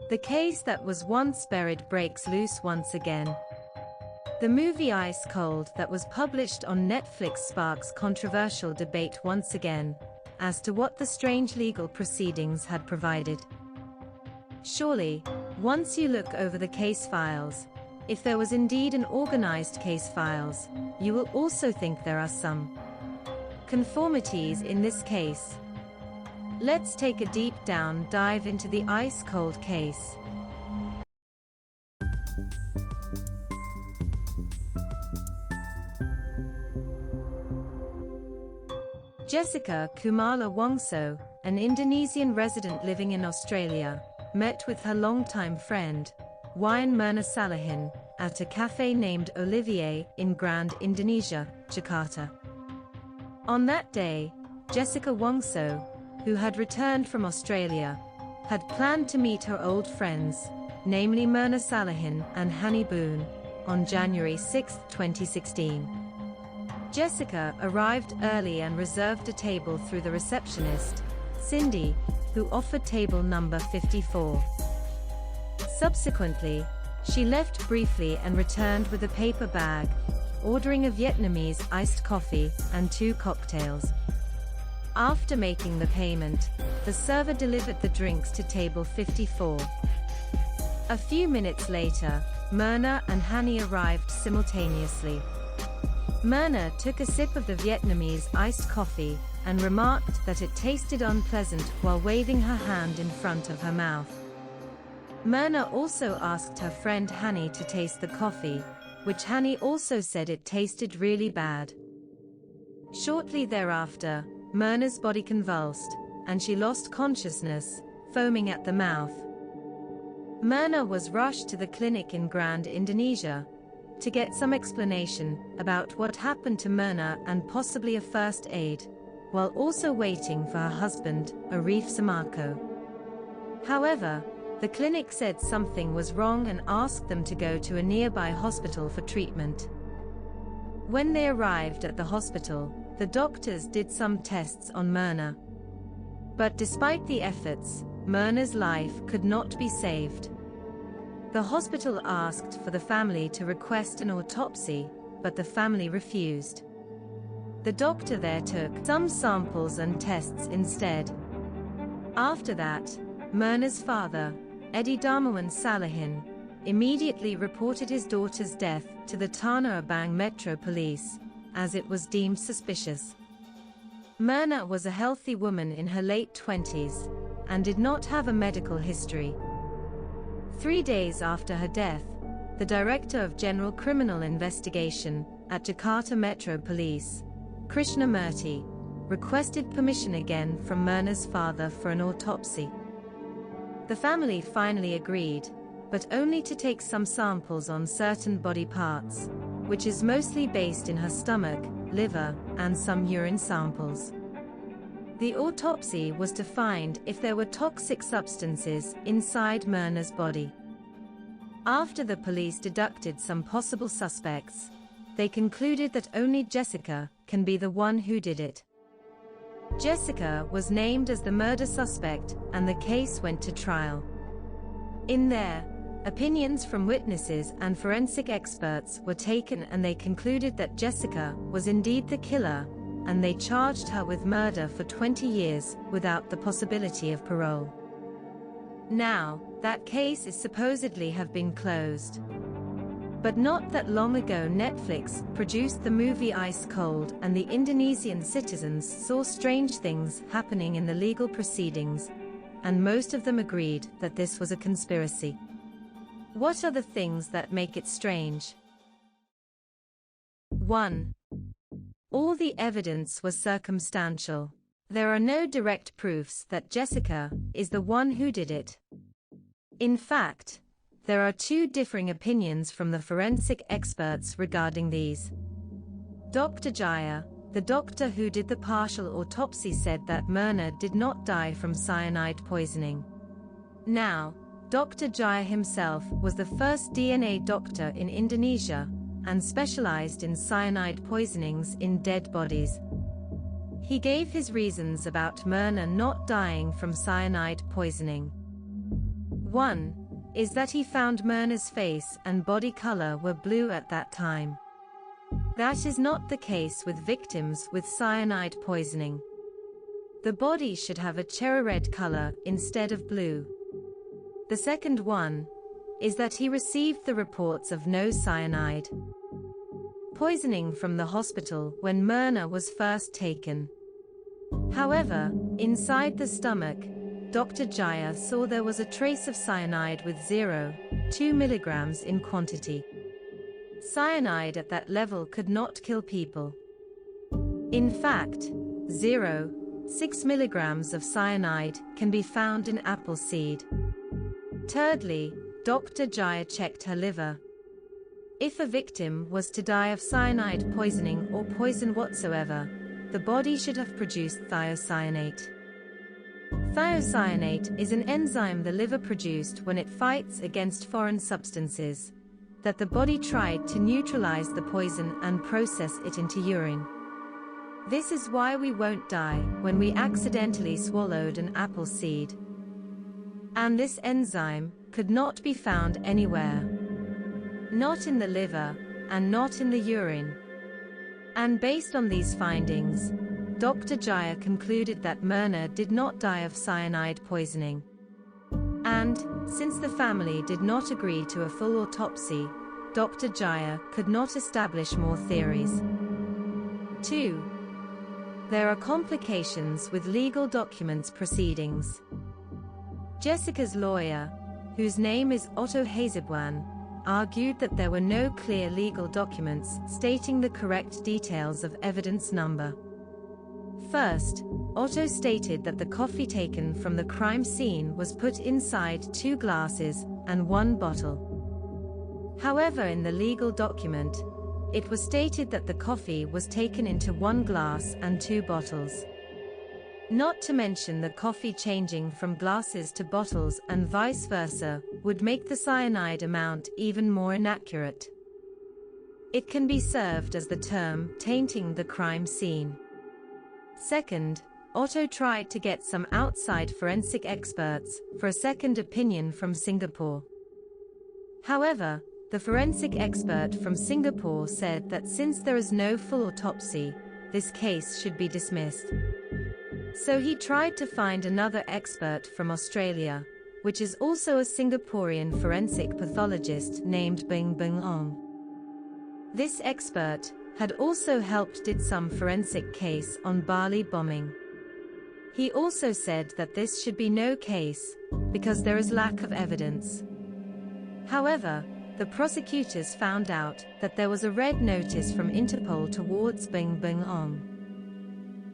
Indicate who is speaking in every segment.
Speaker 1: The case that was once buried breaks loose once again. The movie Ice Cold that was published on Netflix sparks controversial debate once again, as to what the strange legal proceedings had provided. Surely, once you look over the case files, if there was indeed an organized case files, you will also think there are some conformities in this case. Let's take a deep down dive into the Ice Cold case. Jessica Wongso, an Indonesian resident living in Australia, met with her longtime friend, Mirna Salihin, at a cafe named Olivier in Grand, Indonesia, Jakarta. On that day, Jessica Wongso, who had returned from Australia, had planned to meet her old friends, namely Mirna Salihin and Hani Boon, on January 6, 2016. Jessica arrived early and reserved a table through the receptionist, Cindy, who offered table number 54. Subsequently, she left briefly and returned with a paper bag, ordering a Vietnamese iced coffee and 2 cocktails. After making the payment, the server delivered the drinks to table 54. A few minutes later, Mirna and Hani arrived simultaneously. Mirna took a sip of the Vietnamese iced coffee and remarked that it tasted unpleasant while waving her hand in front of her mouth. Mirna also asked her friend Hani to taste the coffee, which Hani also said it tasted really bad. Shortly thereafter, Mirna's body convulsed, and she lost consciousness, foaming at the mouth. Mirna was rushed to the clinic in Grand, Indonesia, to get some explanation about what happened to Mirna and possibly a first aid, while also waiting for her husband, Arif Samarko. However, the clinic said something was wrong and asked them to go to a nearby hospital for treatment. When they arrived at the hospital, the doctors did some tests on Mirna. But despite the efforts, Mirna's life could not be saved. The hospital asked for the family to request an autopsy, but the family refused. The doctor there took some samples and tests instead. After that, Mirna's father, Edi Darmawan Salihin, immediately reported his daughter's death to the Tanah Abang Metro Police, as it was deemed suspicious. Mirna was a healthy woman in her late 20s, and did not have a medical history. 3 days after her death, the Director of General Criminal Investigation at Jakarta Metro Police, Krishna Murthy, requested permission again from Mirna's father for an autopsy. The family finally agreed, but only to take some samples on certain body parts, which is mostly based in her stomach, liver, and some urine samples. The autopsy was to find if there were toxic substances inside Mirna's body. After the police deducted some possible suspects, they concluded that only Jessica can be the one who did it. Jessica was named as the murder suspect, and the case went to trial. In there, opinions from witnesses and forensic experts were taken, and they concluded that Jessica was indeed the killer, and they charged her with murder for 20 years without the possibility of parole. Now, that case is supposedly have been closed. But not that long ago Netflix produced the movie Ice Cold, and the Indonesian citizens saw strange things happening in the legal proceedings, and most of them agreed that this was a conspiracy. What are the things that make it strange? 1. All the evidence was circumstantial. There are no direct proofs that Jessica is the one who did it. In fact, there are 2 differing opinions from the forensic experts regarding these. Dr. Jaya, the doctor who did the partial autopsy, said that Mirna did not die from cyanide poisoning. Now, Dr. Jaya himself was the first DNA doctor in Indonesia, and specialized in cyanide poisonings in dead bodies. He gave his reasons about Mirna not dying from cyanide poisoning. One is that he found Mirna's face and body color were blue at that time. That is not the case with victims with cyanide poisoning. The body should have a cherry red color instead of blue. The second one is that he received the reports of no cyanide poisoning from the hospital when Mirna was first taken. However, inside the stomach, Dr. Jaya saw there was a trace of cyanide with 0.2 milligrams in quantity. Cyanide at that level could not kill people. In fact, 0.6 milligrams of cyanide can be found in apple seed. Thirdly, Dr. Jaya checked her liver. If a victim was to die of cyanide poisoning or poison whatsoever, the body should have produced thiocyanate. Thiocyanate is an enzyme the liver produced when it fights against foreign substances that the body tried to neutralize the poison and process it into urine. This is why we won't die when we accidentally swallowed an apple seed. And this enzyme could not be found anywhere. Not in the liver, and not in the urine. And based on these findings, Dr. Jaya concluded that Mirna did not die of cyanide poisoning. And, since the family did not agree to a full autopsy, Dr. Jaya could not establish more theories. 2. There are complications with legal documents proceedings. Jessica's lawyer, whose name is Otto Hazebwan, argued that there were no clear legal documents stating the correct details of evidence number. First, Otto stated that the coffee taken from the crime scene was put inside 2 glasses and 1 bottle. However, in the legal document, it was stated that the coffee was taken into 1 glass and 2 bottles. Not to mention the coffee changing from glasses to bottles and vice versa would make the cyanide amount even more inaccurate. It can be served as the term tainting the crime scene. Second, Otto tried to get some outside forensic experts for a second opinion from Singapore. However, the forensic expert from Singapore said that since there is no full autopsy, this case should be dismissed. So he tried to find another expert from Australia, which is also a Singaporean forensic pathologist named Bing Bing Ong. This expert had also helped did some forensic case on Bali bombing. He also said that this should be no case, because there is lack of evidence. However, the prosecutors found out that there was a red notice from Interpol towards Bing Bing Ong.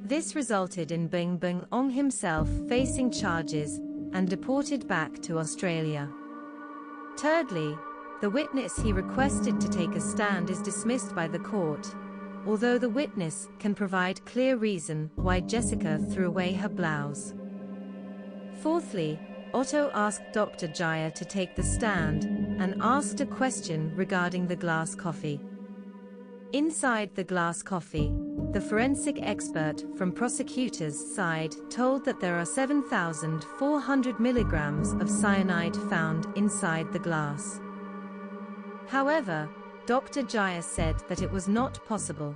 Speaker 1: This resulted in Bing Bing Ong himself facing charges and deported back to Australia. Thirdly, the witness he requested to take a stand is dismissed by the court, although the witness can provide clear reason why Jessica threw away her blouse. Fourthly, Otto asked Dr. Jaya to take the stand and asked a question regarding the glass coffee. Inside the glass coffee, the forensic expert from prosecutor's side told that there are 7,400 milligrams of cyanide found inside the glass. However, Dr. Jaya said that it was not possible.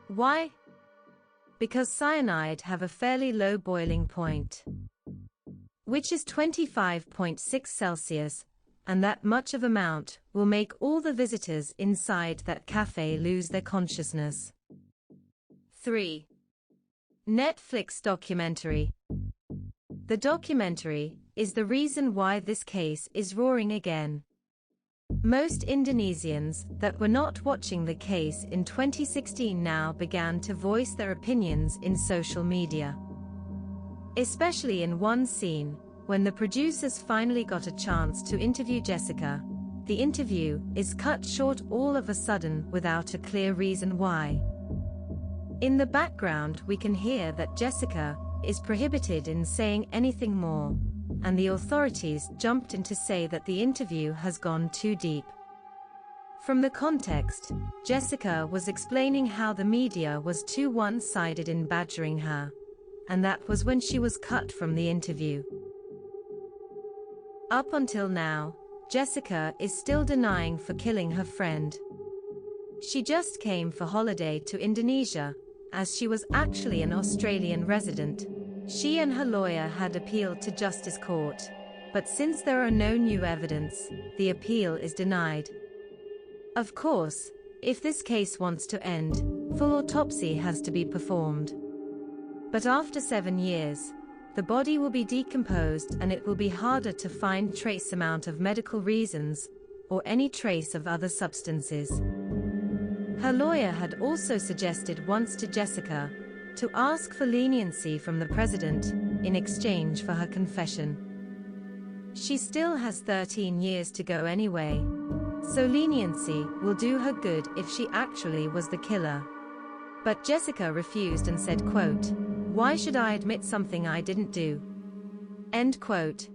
Speaker 1: Why? Because cyanide have a fairly low boiling point, which is 25.6 Celsius, and that much of amount will make all the visitors inside that cafe lose their consciousness. 3. Netflix documentary. The documentary is the reason why this case is roaring again. Most Indonesians that were not watching the case in 2016 now began to voice their opinions in social media. Especially in one scene, when the producers finally got a chance to interview Jessica, the interview is cut short all of a sudden without a clear reason why. In the background we can hear that Jessica is prohibited in saying anything more, and the authorities jumped in to say that the interview has gone too deep. From the context, Jessica was explaining how the media was too one-sided in badgering her, and that was when she was cut from the interview. Up until now, Jessica is still denying for killing her friend. She just came for holiday to Indonesia, as she was actually an Australian resident. She and her lawyer had appealed to Justice Court, but since there are no new evidence, the appeal is denied. Of course, if this case wants to end, full autopsy has to be performed. But after 7 years, the body will be decomposed and it will be harder to find trace amount of medical reasons, or any trace of other substances. Her lawyer had also suggested once to Jessica to ask for leniency from the president in exchange for her confession. She still has 13 years to go anyway, so leniency will do her good if she actually was the killer. But Jessica refused and said, quote, "Why should I admit something I didn't do?" End quote.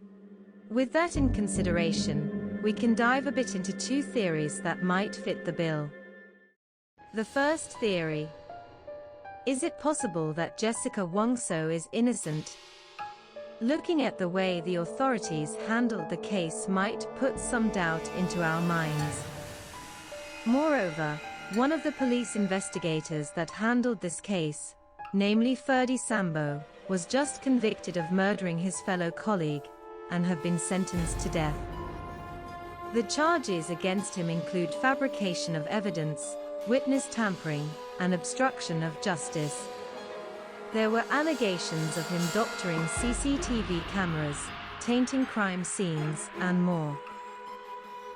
Speaker 1: With that in consideration, we can dive a bit into 2 theories that might fit the bill. The first theory. Is it possible that Jessica Wongso is innocent? Looking at the way the authorities handled the case might put some doubt into our minds. Moreover, one of the police investigators that handled this case, namely Ferdi Sambo, was just convicted of murdering his fellow colleague, and have been sentenced to death. The charges against him include fabrication of evidence, witness tampering, and obstruction of justice. There were allegations of him doctoring CCTV cameras, tainting crime scenes, and more.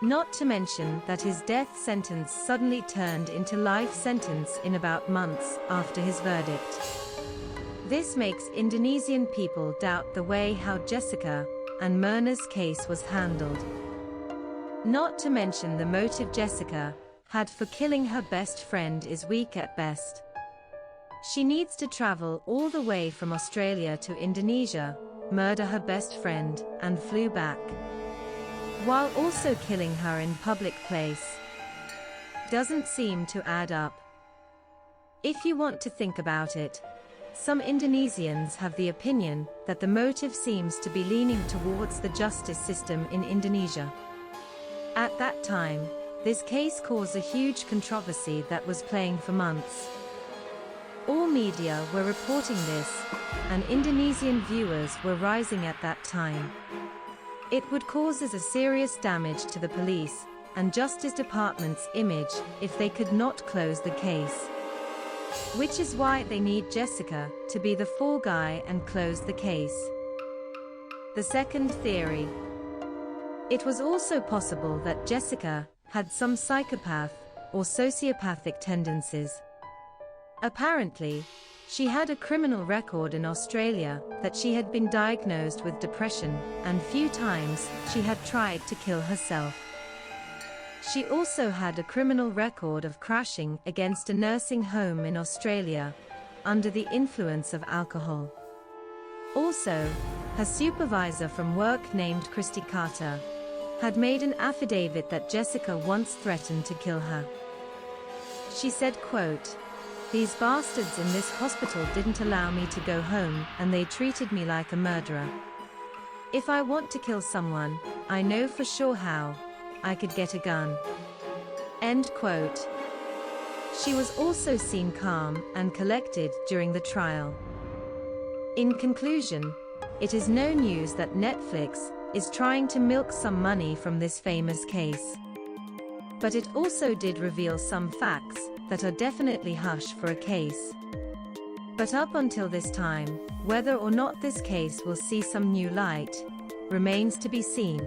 Speaker 1: Not to mention that his death sentence suddenly turned into life sentence in about months after his verdict. This makes Indonesian people doubt the way how Jessica and Mirna's case was handled. Not to mention the motive Jessica had for killing her best friend is weak at best. She needs to travel all the way from Australia to Indonesia, murder her best friend, and flew back, while also killing her in public place. Doesn't seem to add up. If you want to think about it, some Indonesians have the opinion that the motive seems to be leaning towards the justice system in Indonesia. At that time, this case caused a huge controversy that was playing for months. All media were reporting this, and Indonesian viewers were rising at that time. It would cause a serious damage to the police and Justice Department's image if they could not close the case. Which is why they need Jessica to be the fall guy and close the case. The second theory. It was also possible that Jessica had some psychopath or sociopathic tendencies. Apparently, she had a criminal record in Australia that she had been diagnosed with depression, and few times she had tried to kill herself. She also had a criminal record of crashing against a nursing home in Australia, under the influence of alcohol. Also, her supervisor from work named Christy Carter had made an affidavit that Jessica once threatened to kill her. She said, quote, "These bastards in this hospital didn't allow me to go home and they treated me like a murderer. If I want to kill someone, I know for sure how. I could get a gun." End quote. She was also seen calm and collected during the trial. In conclusion, it is no news that Netflix is trying to milk some money from this famous case. But it also did reveal some facts that are definitely hush for a case. But up until this time, whether or not this case will see some new light remains to be seen.